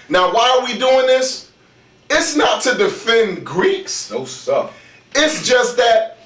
Now, why are we doing this? It's not to defend Greeks. No sir. It's just that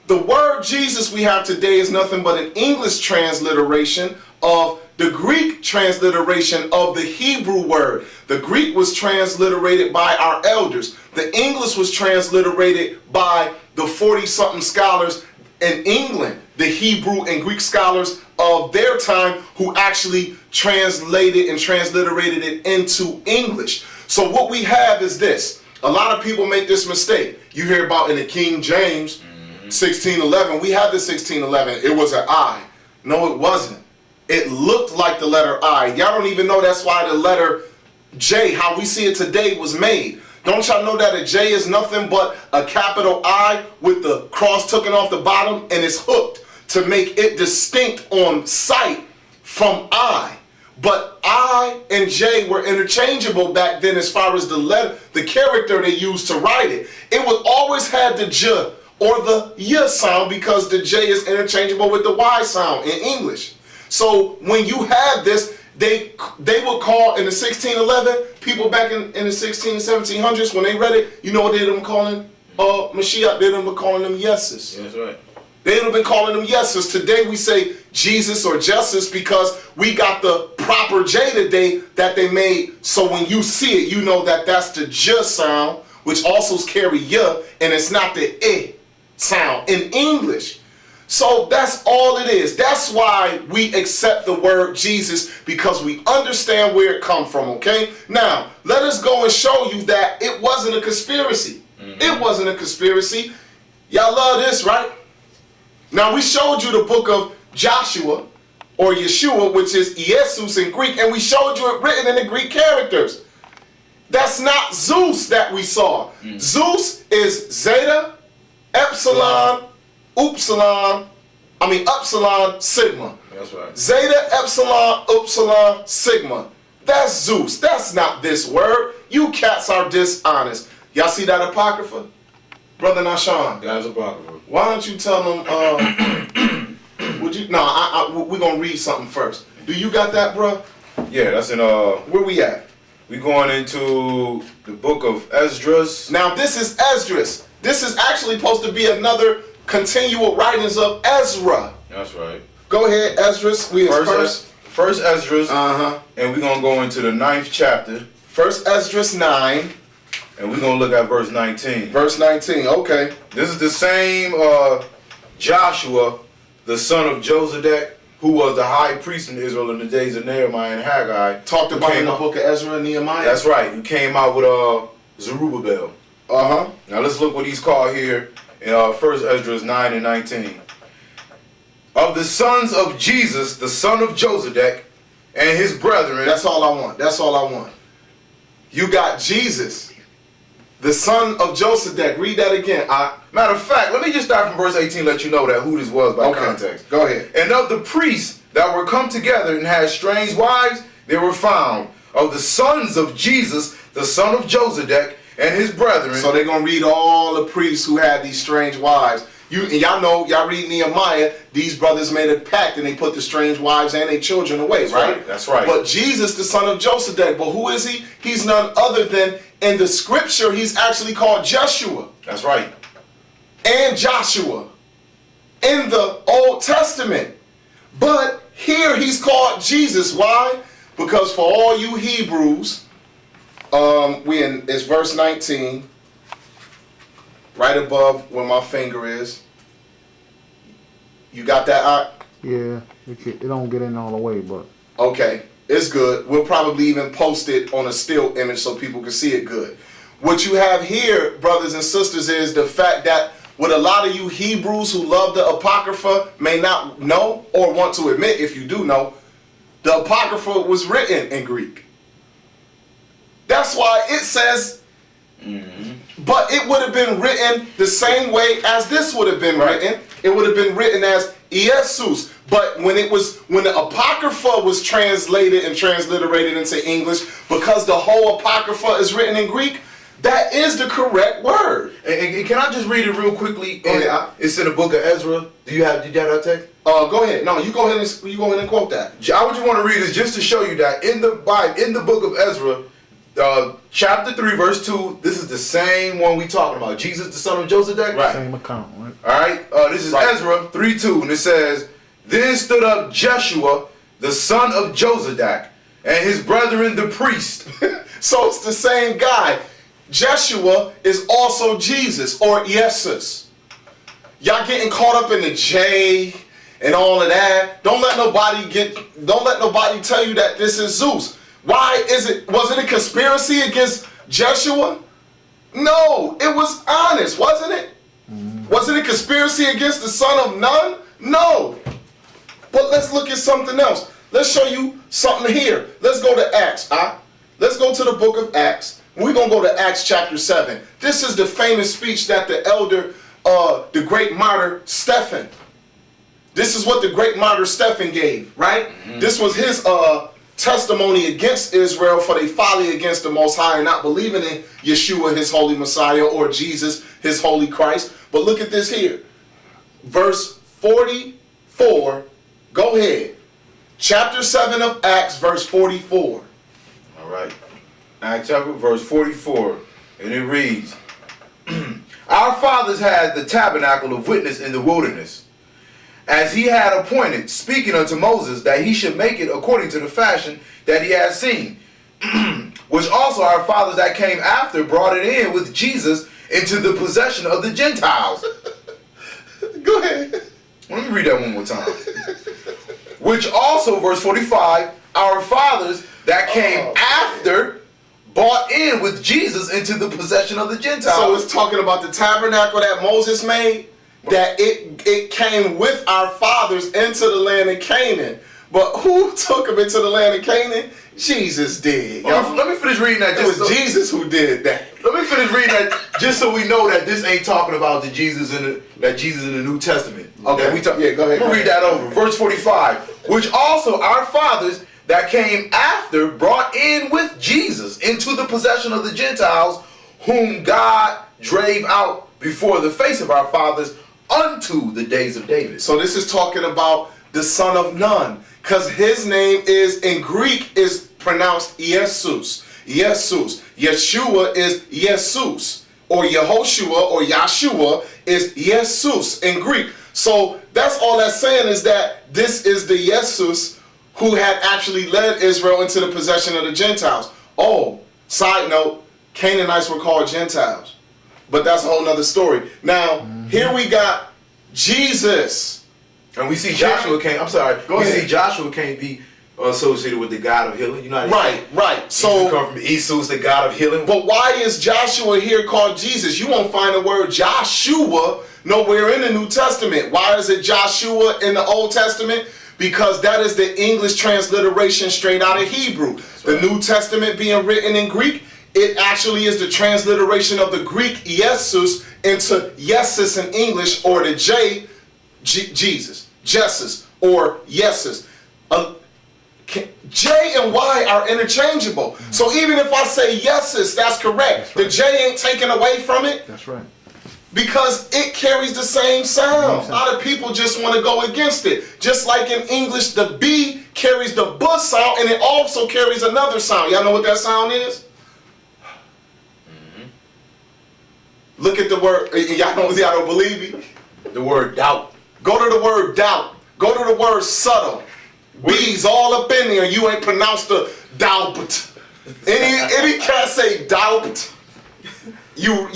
the word Jesus we have today is nothing but an English transliteration of the Greek transliteration of the Hebrew word. The Greek was transliterated by our elders. The English was transliterated by the 40-something scholars in England, the Hebrew and Greek scholars of their time who actually translated and transliterated it into English. So what we have is this. A lot of people make this mistake. You hear about in the King James 1611. We have the 1611. It was an I. No, it wasn't. It looked like the letter I. Y'all don't even know that's why the letter J, how we see it today, was made. Don't y'all know that a J is nothing but a capital I with the cross taken off the bottom and it's hooked to make it distinct on sight from I. But I and J were interchangeable back then as far as the letter, the character they used to write it. It would always have the J or the Y sound because the J is interchangeable with the Y sound in English. So when you have this, they would call in the 1611, people back in the 16 and 1700s, when they read it, you know what they did them calling Mashiach? They did them calling them yeses. Yeah, that's right. They would have been calling them yeses. Today we say Jesus or Jesus because we got the proper J today that they made. So when you see it, you know that that's the J sound, which also carry Y, and it's not the I sound in English. So that's all it is. That's why we accept the word Jesus, because we understand where it come from, okay? Now, let us go and show you that it wasn't a conspiracy. It wasn't a conspiracy. Y'all love this, right? Now, we showed you the book of Joshua, or Yeshua, which is Jesus in Greek, and we showed you it written in the Greek characters. That's not Zeus that we saw. Zeus is Zeta, Epsilon, Upsilon, Sigma. That's right. Zeta, Epsilon, Upsilon, Sigma. That's Zeus. That's not this word. You cats are dishonest. Y'all see that Apocrypha? Brother Nashan. That's Apocrypha. Why don't you tell them, would you, no, we're going to read something first. Do you got that, bro? Yeah, that's in, where we at? We going into the book of Esdras. Now, this is Esdras. This is actually supposed to be another continual writings of Ezra. That's right. Go ahead, Esdras. We First Esdras. And we're going to go into the 9th chapter. First Esdras 9. And we're going to look at verse 19. Verse 19, okay. This is the same Joshua, the son of Josedek, who was the high priest in Israel in the days of Nehemiah and Haggai. Talked about in the book of Ezra and Nehemiah? That's right. Who came out with Zerubbabel. Now let's look what he's called here in 1 Esdras 9 and 19. Of the sons of Jesus, the son of Josedek, and his brethren. That's all I want. That's all I want. You got Jesus, the son of Josedek. Read that again. Matter of fact, let me just start from verse 18 let you know that who this was by context. Go ahead. And of the priests that were come together and had strange wives, they were found. Of the sons of Jesus, the son of Josedek, and his brethren. So they're going to read all the priests who had these strange wives. Y'all know, y'all read Nehemiah, these brothers made a pact and they put the strange wives and their children away, right? That's right. But Jesus, the son of Josedek, but who is he? He's none other than, in the scripture, he's actually called Joshua. That's right. And Joshua in the Old Testament. But here he's called Jesus. Why? Because for all you Hebrews, it's verse 19, right above where my finger is. You got that? Yeah, it don't get in all the way, but okay, it's good. We'll probably even post it on a still image so people can see it good. What you have here, brothers and sisters, is the fact that what a lot of you Hebrews who love the Apocrypha may not know or want to admit, if you do know, the Apocrypha was written in Greek. That's why it says, but it would have been written the same way as this would have been written. It would have been written as Jesus. But when the Apocrypha was translated and transliterated into English, because the whole Apocrypha is written in Greek, that is the correct word. And can I just read it real quickly? It's in the book of Ezra. Did you have that text? Go ahead. No, you go ahead and quote that. I would just want to read this just to show you that in the Bible, in the book of Ezra, chapter 3, verse 2. This is the same one we talking about. Jesus, the son of Joseph. Right. Same account, right? All right. This is Ezra 3:2, and it says, "Then stood up Jeshua, the son of Josadak, and his brethren the priest." So it's the same guy. Jeshua is also Jesus or Jesus. Y'all getting caught up in the J and all of that. Don't let nobody tell you that this is Zeus. Why was it a conspiracy against Jeshua? No, it was honest, wasn't it? Was it a conspiracy against the son of Nun? No. But let's look at something else. Let's show you something here. Let's go to Acts. Let's go to the book of Acts. We're going to go to Acts chapter 7. This is the famous speech that the elder, the great martyr Stephen. This is what the great martyr Stephen gave, right? This was his testimony against Israel for their folly against the Most High and not believing in Yeshua, his holy Messiah, or Jesus, his holy Christ. But look at this here. Verse 44. Go ahead. Chapter 7 of Acts, verse 44. All right. Acts chapter verse 44. And it reads, "Our fathers had the tabernacle of witness in the wilderness, as he had appointed, speaking unto Moses, that he should make it according to the fashion that he had seen, which also our fathers that came after brought it in with Jesus into the possession of the Gentiles." Go ahead. Let me read that one more time. "Which also," verse 45, "our fathers that came after brought in with Jesus into the possession of the Gentiles." So it's talking about the tabernacle that Moses made, that it came with our fathers into the land of Canaan. But who took them into the land of Canaan? Jesus did. Let me finish reading that. It was Jesus who did that. Let me finish reading that just so we know that this ain't talking about the Jesus in the New Testament. Okay. Yeah, go ahead. We'll read that over. Verse 45. "Which also our fathers that came after brought in with Jesus into the possession of the Gentiles, whom God drave out before the face of our fathers unto the days of David." So this is talking about the son of Nun, because his name is, in Greek, is pronounced Jesus. Jesus. Yeshua is Jesus. Or Yehoshua or Yahshua is Jesus in Greek. So that's all that's saying, is that this is the Jesus who had actually led Israel into the possession of the Gentiles. Oh, side note, Canaanites were called Gentiles. But that's a whole nother story. Now, here we got Jesus. And we see Joshua can't, I'm sorry, Go ahead. see Joshua can't be associated with the God of healing. You know how Right. So So, come from Jesus, the God of healing. but why is Joshua here called Jesus? You won't find the word Joshua nowhere in the New Testament. Why is it Joshua in the Old Testament? Because that is the English transliteration straight out of Hebrew. The New Testament being written in Greek, it actually is the transliteration of the Greek Jesus into Yesus in English, or the Jesus, or Yesus. J and Y are interchangeable. So even if I say Yesus, that's correct. The J ain't taken away from it. That's right. Because it carries the same sound. A lot of people just want to go against it. Just like in English, the B carries the B sound, and it also carries another sound. Y'all know what that sound is? Look at the word. Y'all don't believe me? The word doubt. Go to the word doubt. Go to the word subtle. B's all up in there. You ain't pronounced the doubt. Any cat say doubt. You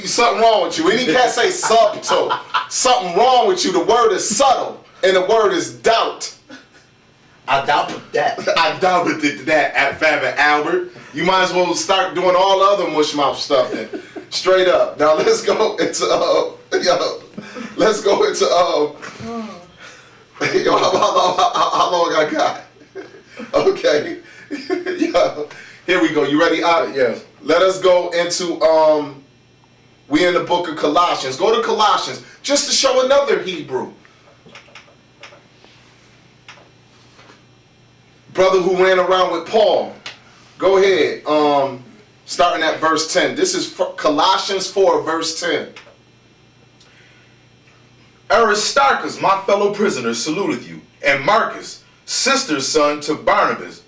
something wrong with you. Any cat say subtle. Something wrong with you. The word is subtle, and the word is doubt. I doubted that. I doubted that at Fabin Albert. You might as well start doing all the other mushmouth stuff then. Straight up. Now let's go into let's go into how long I got? Okay. Yo, here we go. You ready? Yes. Let us go into we in the book of Colossians. Go to Colossians just to show another Hebrew. Brother who ran around with Paul. Go ahead. Starting at verse 10. This is Colossians 4, verse 10. "Aristarchus, my fellow prisoner, saluteth you, and Marcus, sister's son to Barnabas,